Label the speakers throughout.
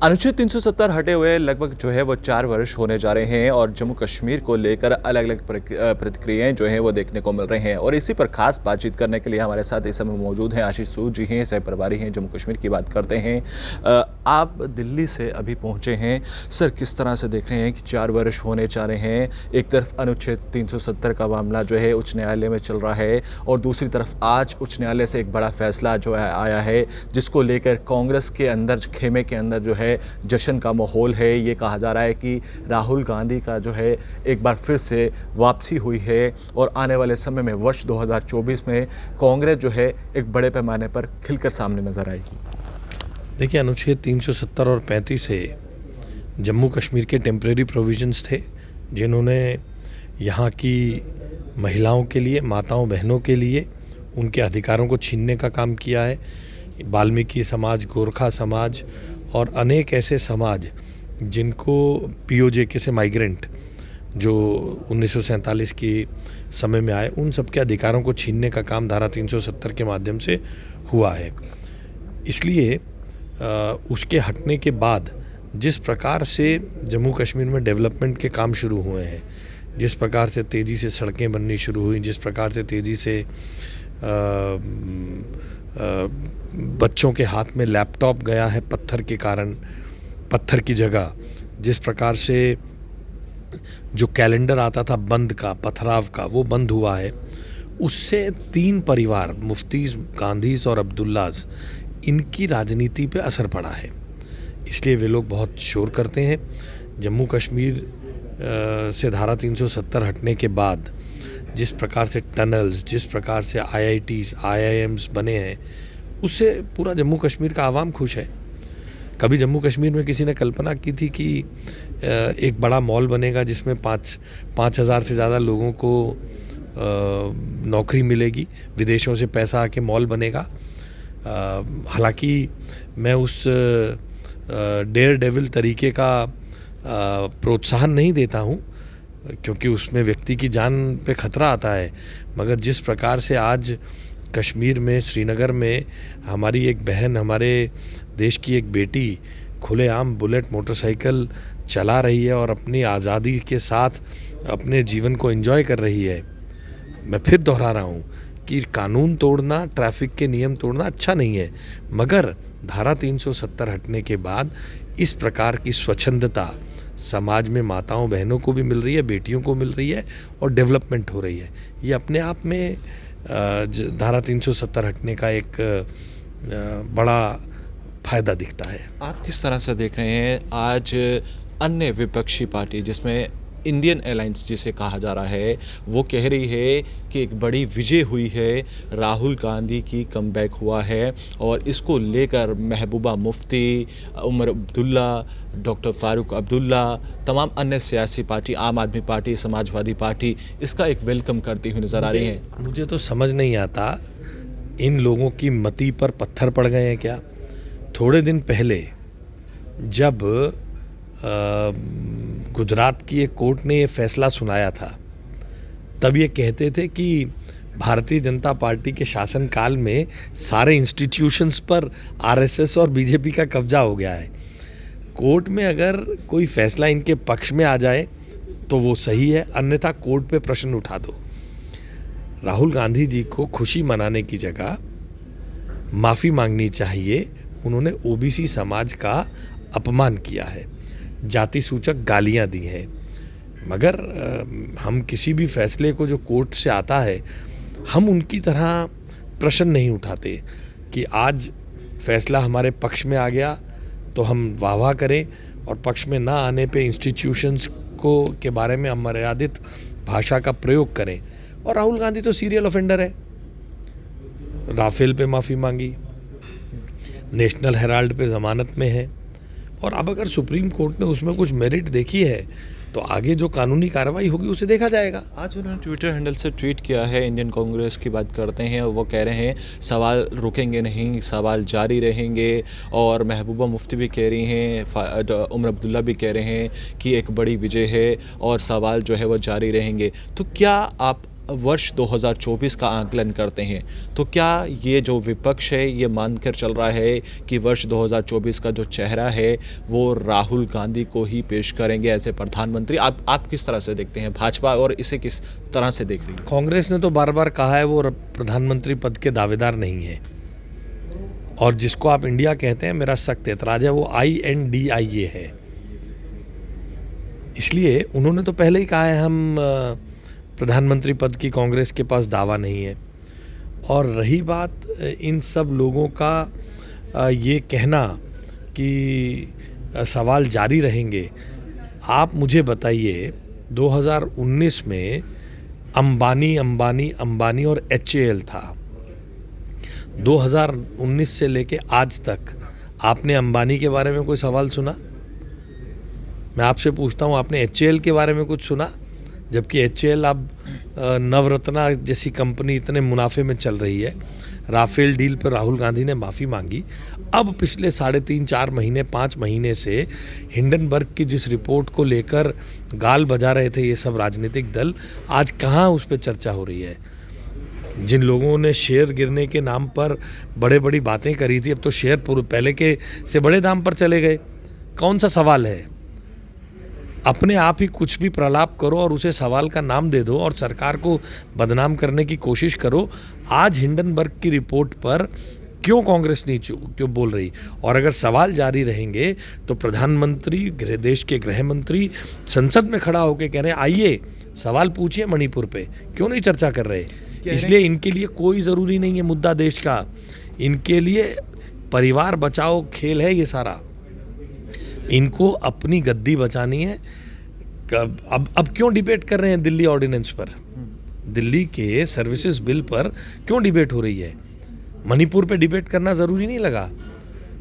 Speaker 1: अनुच्छेद 370 हटे हुए लगभग जो है वो 4 वर्ष होने जा रहे हैं और जम्मू कश्मीर को लेकर अलग-अलग प्रतिक्रियाएं जो हैं वो देखने को मिल रही हैं और इसी पर खास बातचीत करने के लिए हमारे साथ इस समय मौजूद हैं आशीष सूद जी हैं, सह प्रभारी हैं जम्मू कश्मीर की बात करते हैं। आप दिल्ली से अभी पहुंचे हैं सर, किस तरह से देख रहे हैं कि 4 वर्ष होने जा रहे हैं, एक तरफ अनुच्छेद 370 का मामला जो है उच्च न्यायालय में चल रहा है और दूसरी तरफ आज उच्च न्यायालय से एक बड़ा फैसला जो है आया है जिसको लेकर कांग्रेस के अंदर खेमे के अंदर जो है जश्न का माहौल है। ये कहा जा रहा है कि राहुल गांधी का जो है एक बार फिर से वापसी हुई है और आने वाले समय में वर्ष 2024 में कांग्रेस जो है एक बड़े पैमाने पर खिलकर सामने नजर आएगी।
Speaker 2: देखिए, अनुच्छेद 370 और 35 से जम्मू कश्मीर के टेम्परेरी प्रोविजंस थे जिन्होंने यहाँ की महिलाओं के लिए, माताओं बहनों के लिए उनके अधिकारों को छीनने का काम किया है। वाल्मीकि समाज, गोरखा समाज और अनेक ऐसे समाज जिनको पीओजे से माइग्रेंट जो 1947 की समय में आए, उन सब के अधिकारों को छीनने का काम धारा 370 के माध्यम से हुआ है। इसलिए उसके हटने के बाद जिस प्रकार से जम्मू कश्मीर में डेवलपमेंट के काम शुरू हुए हैं, जिस प्रकार से तेज़ी से सड़कें बननी शुरू हुई, जिस प्रकार से तेज़ी से बच्चों के हाथ में लैपटॉप गया है पत्थर के कारण, पत्थर की जगह, जिस प्रकार से जो कैलेंडर आता था बंद का, पथराव का, वो बंद हुआ है, उससे 3 परिवार मुफ्तीज़, गांधीज़ और अब्दुल्लाज़, इनकी राजनीति पे असर पड़ा है। इसलिए वे लोग बहुत शोर करते हैं। जम्मू कश्मीर से धारा 370 हटने के बाद जिस प्रकार से टनल्स, जिस प्रकार से IITs, IIMs बने हैं, उससे पूरा जम्मू कश्मीर का आवाम खुश है। कभी जम्मू कश्मीर में किसी ने कल्पना की थी कि एक बड़ा मॉल बनेगा जिसमें 5,000 से ज़्यादा लोगों को नौकरी मिलेगी, विदेशों से पैसा आके मॉल बनेगा। हालांकि मैं उस डेयर डेविल तरीके का प्रोत्साहन नहीं देता हूँ क्योंकि उसमें व्यक्ति की जान पे खतरा आता है, मगर जिस प्रकार से आज कश्मीर में, श्रीनगर में हमारी एक बहन, हमारे देश की एक बेटी खुलेआम बुलेट मोटरसाइकिल चला रही है और अपनी आज़ादी के साथ अपने जीवन को एंजॉय कर रही है। मैं फिर दोहरा रहा हूँ कि कानून तोड़ना, ट्रैफिक के नियम तोड़ना अच्छा नहीं है, मगर धारा 370 हटने के बाद इस प्रकार की स्वच्छंदता समाज में माताओं बहनों को भी मिल रही है, बेटियों को मिल रही है और डेवलपमेंट हो रही है। ये अपने आप में धारा 370 हटने का एक बड़ा फायदा दिखता है।
Speaker 1: आप किस तरह से देख रहे हैं आज अन्य विपक्षी पार्टी जिसमें इंडियन अलायंस जिसे कहा जा रहा है वो कह रही है कि एक बड़ी विजय हुई है, राहुल गांधी की कमबैक हुआ है और इसको लेकर महबूबा मुफ्ती, उमर अब्दुल्ला, डॉक्टर फारूक अब्दुल्ला, तमाम अन्य सियासी पार्टी, आम आदमी पार्टी, समाजवादी पार्टी इसका एक वेलकम करती हुई नज़र आ रही हैं। मुझे
Speaker 2: तो समझ नहीं आता इन लोगों की मति पर पत्थर पड़ गए हैं क्या। थोड़े दिन पहले जब गुजरात की एक कोर्ट ने ये फैसला सुनाया था, तब ये कहते थे कि भारतीय जनता पार्टी के शासनकाल में सारे इंस्टीट्यूशंस पर RSS और BJP का कब्जा हो गया है। कोर्ट में अगर कोई फैसला इनके पक्ष में आ जाए तो वो सही है, अन्यथा कोर्ट पे प्रश्न उठा दो। राहुल गांधी जी को खुशी मनाने की जगह माफ़ी मांगनी चाहिए। उन्होंने OBC समाज का अपमान किया है, जाति सूचक गालियां दी हैं, मगर हम किसी भी फैसले को जो कोर्ट से आता है, हम उनकी तरह प्रश्न नहीं उठाते कि आज फैसला हमारे पक्ष में आ गया तो हम वाह वाह करें और पक्ष में ना आने पे इंस्टीट्यूशंस को के बारे में अमर्यादित भाषा का प्रयोग करें। और राहुल गांधी तो सीरियल ऑफेंडर है, राफेल पे माफ़ी मांगी, नेशनल हेराल्ड पे ज़मानत में है, और अब अगर सुप्रीम कोर्ट ने उसमें कुछ मेरिट देखी है तो आगे जो कानूनी कार्रवाई होगी उसे देखा जाएगा।
Speaker 1: आज उन्होंने ट्विटर हैंडल से ट्वीट किया है, इंडियन कांग्रेस की बात करते हैं, वो कह रहे हैं सवाल रुकेंगे नहीं, सवाल जारी रहेंगे। और महबूबा मुफ्ती भी कह रही हैं, उमर अब्दुल्ला भी कह रहे हैं कि एक बड़ी विजय है और सवाल जो है वो जारी रहेंगे। तो क्या आप वर्ष 2024 का आकलन करते हैं तो क्या ये जो विपक्ष है ये मानकर चल रहा है कि वर्ष 2024 का जो चेहरा है वो राहुल गांधी को ही पेश करेंगे ऐसे प्रधानमंत्री? आप किस तरह से देखते हैं भाजपा और इसे किस तरह से देख रही है?
Speaker 2: कांग्रेस ने तो बार बार कहा है वो प्रधानमंत्री पद के दावेदार नहीं है, और जिसको आप इंडिया कहते हैं मेरा सख्त एतराज है, वो INDIA है। इसलिए उन्होंने तो पहले ही कहा है हम प्रधानमंत्री पद की कांग्रेस के पास दावा नहीं है। और रही बात इन सब लोगों का ये कहना कि सवाल जारी रहेंगे, आप मुझे बताइए 2019 में अंबानी और HAL था। 2019 से लेके आज तक आपने अंबानी के बारे में कोई सवाल सुना? मैं आपसे पूछता हूँ, आपने HAL के बारे में कुछ सुना? जबकि HAL अब नवरत्ना जैसी कंपनी इतने मुनाफे में चल रही है। राफेल डील पर राहुल गांधी ने माफ़ी मांगी। अब पिछले 3.5-4 महीने 5 महीने से हिंडनबर्ग की जिस रिपोर्ट को लेकर गाल बजा रहे थे ये सब राजनीतिक दल, आज कहाँ उस पर चर्चा हो रही है? जिन लोगों ने शेयर गिरने के नाम पर बड़ी बातें करी थी, अब तो शेयर पहले के से बड़े दाम पर चले गए। कौन सा सवाल है? अपने आप ही कुछ भी प्रलाप करो और उसे सवाल का नाम दे दो और सरकार को बदनाम करने की कोशिश करो। आज हिंडनबर्ग की रिपोर्ट पर क्यों कांग्रेस नहीं क्यों बोल रही? और अगर सवाल जारी रहेंगे तो प्रधानमंत्री, देश के गृह मंत्री संसद में खड़ा होकर कह रहे हैं आइए सवाल पूछिए मणिपुर पे, क्यों नहीं चर्चा कर रहे? इसलिए इनके लिए कोई ज़रूरी नहीं है मुद्दा देश का, इनके लिए परिवार बचाओ खेल है ये सारा। इनको अपनी गद्दी बचानी है। अब क्यों डिबेट कर रहे हैं दिल्ली ऑर्डिनेंस पर? दिल्ली के सर्विसेज बिल पर क्यों डिबेट हो रही है? मणिपुर पे डिबेट करना ज़रूरी नहीं लगा,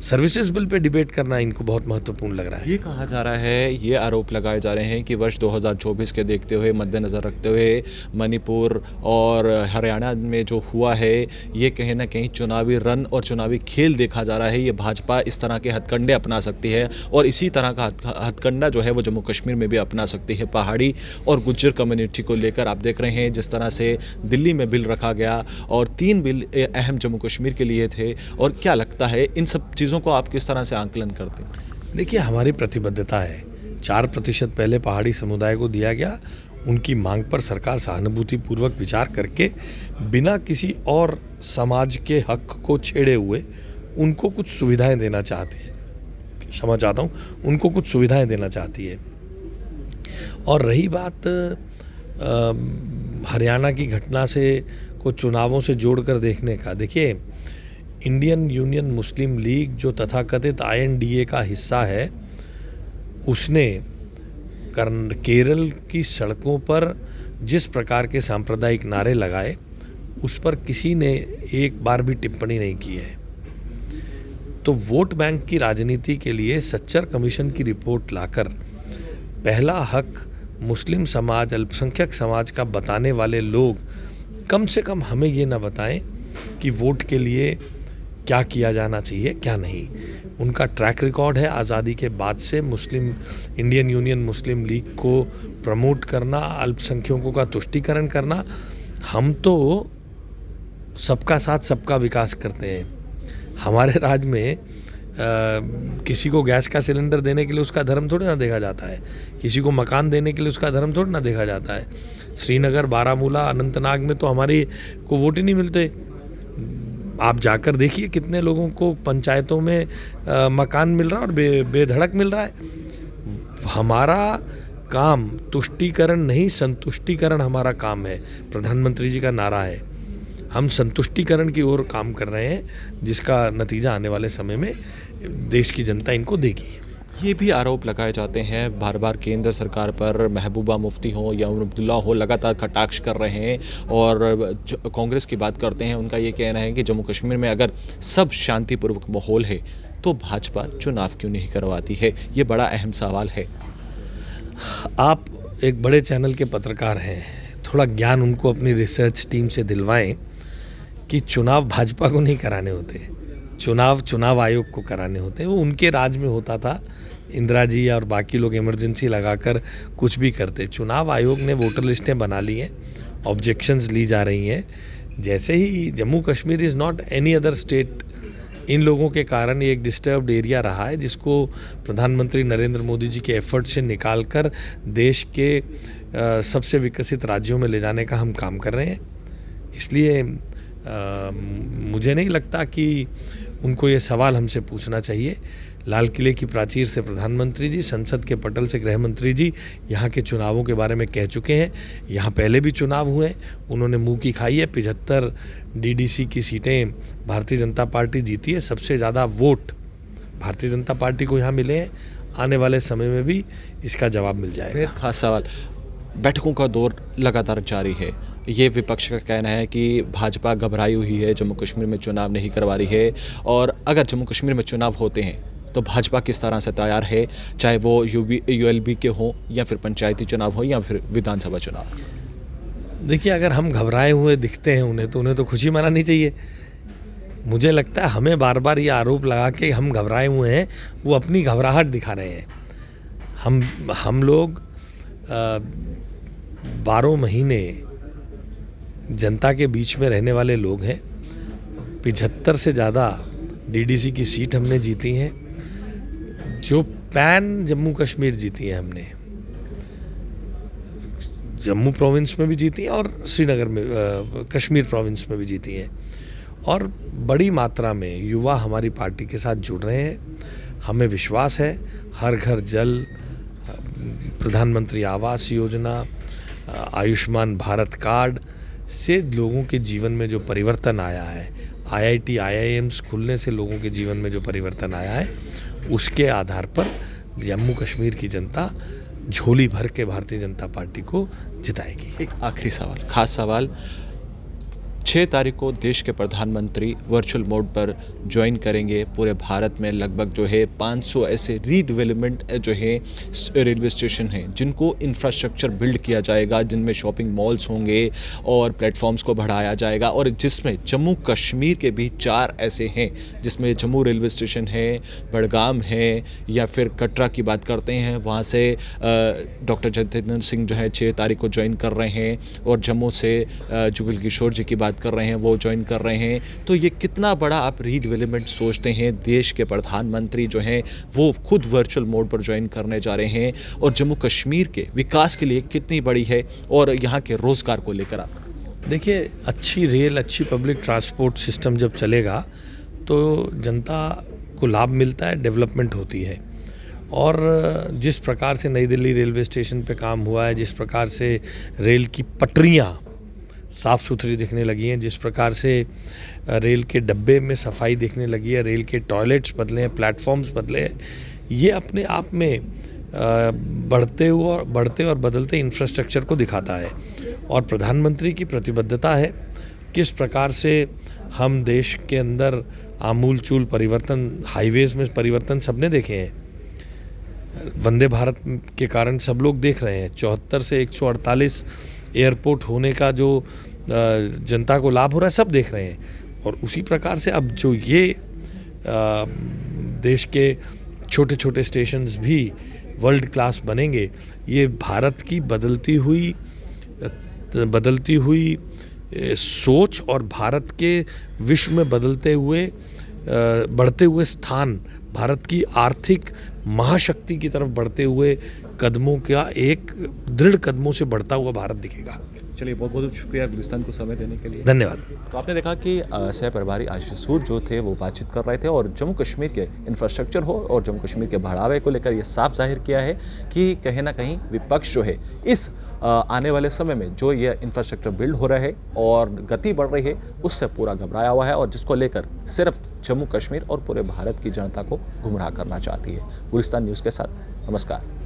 Speaker 2: सर्विसेज बिल पे डिबेट करना इनको बहुत महत्वपूर्ण लग रहा है।
Speaker 1: ये कहा जा रहा है, ये आरोप लगाए जा रहे हैं कि वर्ष 2024 के देखते हुए, मद्देनज़र रखते हुए मणिपुर और हरियाणा में जो हुआ है ये कहीं ना कहीं चुनावी रन और चुनावी खेल देखा जा रहा है। ये भाजपा इस तरह के हथकंडे अपना सकती है और इसी तरह का हथकंडा जो है वो जम्मू कश्मीर में भी अपना सकती है। पहाड़ी और गुज्जर कम्युनिटी को लेकर आप देख रहे हैं जिस तरह से दिल्ली में बिल रखा गया और 3 बिल अहम जम्मू कश्मीर के लिए थे। और क्या लगता है इन सब चीज़ों को आप किस तरह से आंकलन करते हैं?
Speaker 2: देखिए, हमारी प्रतिबद्धता है, 4% पहले पहाड़ी समुदाय को दिया गया। उनकी मांग पर सरकार सहानुभूतिपूर्वक विचार करके बिना किसी और समाज के हक को छेड़े हुए उनको कुछ सुविधाएं देना चाहती है। क्षमा चाहता हूँ, उनको कुछ सुविधाएं देना चाहती है। और रही बात हरियाणा की घटना से को चुनावों से जोड़कर देखने का, देखिए इंडियन यूनियन मुस्लिम लीग जो तथाकथित INDA का हिस्सा है, उसने केरल की सड़कों पर जिस प्रकार के सांप्रदायिक नारे लगाए उस पर किसी ने एक बार भी टिप्पणी नहीं की है। तो वोट बैंक की राजनीति के लिए सच्चर कमीशन की रिपोर्ट लाकर पहला हक मुस्लिम समाज, अल्पसंख्यक समाज का बताने वाले लोग कम से कम हमें ये ना बताएं कि वोट के लिए क्या किया जाना चाहिए क्या नहीं। उनका ट्रैक रिकॉर्ड है आज़ादी के बाद से इंडियन यूनियन मुस्लिम लीग को प्रमोट करना, अल्पसंख्यकों का तुष्टीकरण करना। हम तो सबका साथ सबका विकास करते हैं। हमारे राज्य में किसी को गैस का सिलेंडर देने के लिए उसका धर्म थोड़ी ना देखा जाता है, किसी को मकान देने के लिए उसका धर्म थोड़ी ना देखा जाता है। श्रीनगर, बारामूला, अनंतनाग में तो हमारी को वोट ही नहीं मिलते। आप जाकर देखिए कितने लोगों को पंचायतों में मकान मिल रहा है और बेधड़क मिल रहा है। हमारा काम तुष्टीकरण नहीं, संतुष्टीकरण हमारा काम है। प्रधानमंत्री जी का नारा है, हम संतुष्टीकरण की ओर काम कर रहे हैं, जिसका नतीजा आने वाले समय में देश की जनता इनको देगी।
Speaker 1: ये भी आरोप लगाए जाते हैं बार बार केंद्र सरकार पर, महबूबा मुफ्ती हो या अब्दुल्ला हो, लगातार कटाक्ष कर रहे हैं। और कांग्रेस की बात करते हैं, उनका ये कहना है कि जम्मू कश्मीर में अगर सब शांतिपूर्वक माहौल है तो भाजपा चुनाव क्यों नहीं करवाती है? ये बड़ा अहम सवाल है।
Speaker 2: आप एक बड़े चैनल के पत्रकार हैं, थोड़ा ज्ञान उनको अपनी रिसर्च टीम से दिलवाएं कि चुनाव भाजपा को नहीं कराने होते, चुनाव आयोग को कराने होते हैं। वो उनके राज में होता था, इंदिरा जी और बाकी लोग इमरजेंसी लगाकर कुछ भी करते। चुनाव आयोग ने वोटर लिस्टें बना ली हैं, ऑब्जेक्शंस ली जा रही हैं। जैसे ही Jammu Kashmir is not any other state, इन लोगों के कारण ये एक डिस्टर्ब्ड एरिया रहा है, जिसको प्रधानमंत्री नरेंद्र मोदी जी के एफर्ट से निकालकर देश के सबसे विकसित राज्यों में ले जाने का हम काम कर रहे हैं। इसलिए मुझे नहीं लगता कि उनको ये सवाल हमसे पूछना चाहिए। लाल किले की प्राचीर से प्रधानमंत्री जी, संसद के पटल से गृह मंत्री जी यहाँ के चुनावों के बारे में कह चुके हैं। यहाँ पहले भी चुनाव हुए, उन्होंने मुंह की खाई है। 75 डीडीसी की सीटें भारतीय जनता पार्टी जीती है। सबसे ज़्यादा वोट भारतीय जनता पार्टी को यहाँ मिले हैं। आने वाले समय में भी इसका जवाब मिल जाएगा।
Speaker 1: खास सवाल, बैठकों का दौर लगातार जारी है। ये विपक्ष का कहना है कि भाजपा घबराई हुई है, जम्मू कश्मीर में चुनाव नहीं करवा रही है, और अगर जम्मू कश्मीर में चुनाव होते हैं तो भाजपा किस तरह से तैयार है, चाहे वो यूएलबी के हों या फिर पंचायती चुनाव हो या फिर विधानसभा चुनाव।
Speaker 2: देखिए, अगर हम घबराए हुए दिखते हैं उन्हें तो खुशी मनानी चाहिए। मुझे लगता है हमें बार बार ये आरोप लगा के हम घबराए हुए हैं, वो अपनी घबराहट दिखा रहे हैं। हम लोग 12 महीने जनता के बीच में रहने वाले लोग हैं। 75 से ज़्यादा डीडीसी की सीट हमने जीती हैं, जो पैन जम्मू कश्मीर जीती है हमने। जम्मू प्रोविंस में भी जीती हैं और श्रीनगर में कश्मीर प्रोविंस में भी जीती हैं। और बड़ी मात्रा में युवा हमारी पार्टी के साथ जुड़ रहे हैं। हमें विश्वास है हर घर जल, प्रधानमंत्री आवास योजना, आयुष्मान भारत कार्ड से लोगों के जीवन में जो परिवर्तन आया है, आईआईटी आईआईएम्स खुलने से लोगों के जीवन में जो परिवर्तन आया है, उसके आधार पर जम्मू कश्मीर की जनता झोली भर के भारतीय जनता पार्टी को जिताएगी।
Speaker 1: एक आखिरी सवाल, खास सवाल, 6 तारीख को देश के प्रधानमंत्री वर्चुअल मोड पर ज्वाइन करेंगे। पूरे भारत में लगभग जो है 500 ऐसे रीडेवलपमेंट जो है रेलवे स्टेशन हैं जिनको इंफ्रास्ट्रक्चर बिल्ड किया जाएगा, जिनमें शॉपिंग मॉल्स होंगे और प्लेटफॉर्म्स को बढ़ाया जाएगा, और जिसमें जम्मू कश्मीर के भी 4 ऐसे हैं, जिसमें जम्मू रेलवे स्टेशन है, बड़गाम है, या फिर कटरा की बात करते हैं, वहाँ से डॉक्टर जितेंद्र सिंह जो है 6 तारीख को ज्वाइन कर रहे हैं, और जम्मू से जुगल किशोर जी की बात कर रहे हैं, वो ज्वाइन कर रहे हैं। तो ये कितना बड़ा आप रीडेवलपमेंट सोचते हैं? देश के प्रधानमंत्री जो हैं वो खुद वर्चुअल मोड पर ज्वाइन करने जा रहे हैं, और जम्मू कश्मीर के विकास के लिए कितनी बड़ी है, और यहाँ के रोजगार को लेकर आप?
Speaker 2: देखिए, अच्छी रेल, अच्छी पब्लिक ट्रांसपोर्ट सिस्टम जब चलेगा तो जनता को लाभ मिलता है, डेवलपमेंट होती है। और जिस प्रकार से नई दिल्ली रेलवे स्टेशन पे काम हुआ है, जिस प्रकार से रेल की पटरियाँ साफ़ सुथरी दिखने लगी हैं, जिस प्रकार से रेल के डब्बे में सफाई दिखने लगी है, रेल के टॉयलेट्स बदले हैं, प्लेटफॉर्म्स बदले हैं, ये अपने आप में बढ़ते और बदलते इंफ्रास्ट्रक्चर को दिखाता है। और प्रधानमंत्री की प्रतिबद्धता है, किस प्रकार से हम देश के अंदर आमूल-चूल परिवर्तन, हाईवेज़ में परिवर्तन सबने देखे हैं। वंदे भारत के कारण सब लोग देख रहे हैं। 74 से 148 एयरपोर्ट होने का जो जनता को लाभ हो रहा है, सब देख रहे हैं। और उसी प्रकार से अब जो ये देश के छोटे छोटे स्टेशंस भी वर्ल्ड क्लास बनेंगे, ये भारत की बदलती हुई सोच और भारत के विश्व में बढ़ते हुए स्थान, भारत की आर्थिक महाशक्ति की तरफ बढ़ते हुए कदमों का एक दृढ़ कदमों से बढ़ता हुआ भारत दिखेगा।
Speaker 1: चलिए, बहुत बहुत शुक्रिया गुलिस्तान को समय देने के लिए।
Speaker 2: धन्यवाद।
Speaker 1: तो आपने देखा कि सह प्रभारी आशीष सूद जो थे वो बातचीत कर रहे थे, और जम्मू कश्मीर के इंफ्रास्ट्रक्चर हो और जम्मू कश्मीर के बढ़ावे को लेकर ये साफ जाहिर किया है कि कहीं ना कहीं विपक्ष जो है इस आने वाले समय में जो ये इंफ्रास्ट्रक्चर बिल्ड हो रहा है और गति बढ़ रही है, उससे पूरा घबराया हुआ है, और जिसको लेकर सिर्फ जम्मू कश्मीर और पूरे भारत की जनता को गुमराह करना चाहती है। गुलिस्तान न्यूज़ के साथ नमस्कार।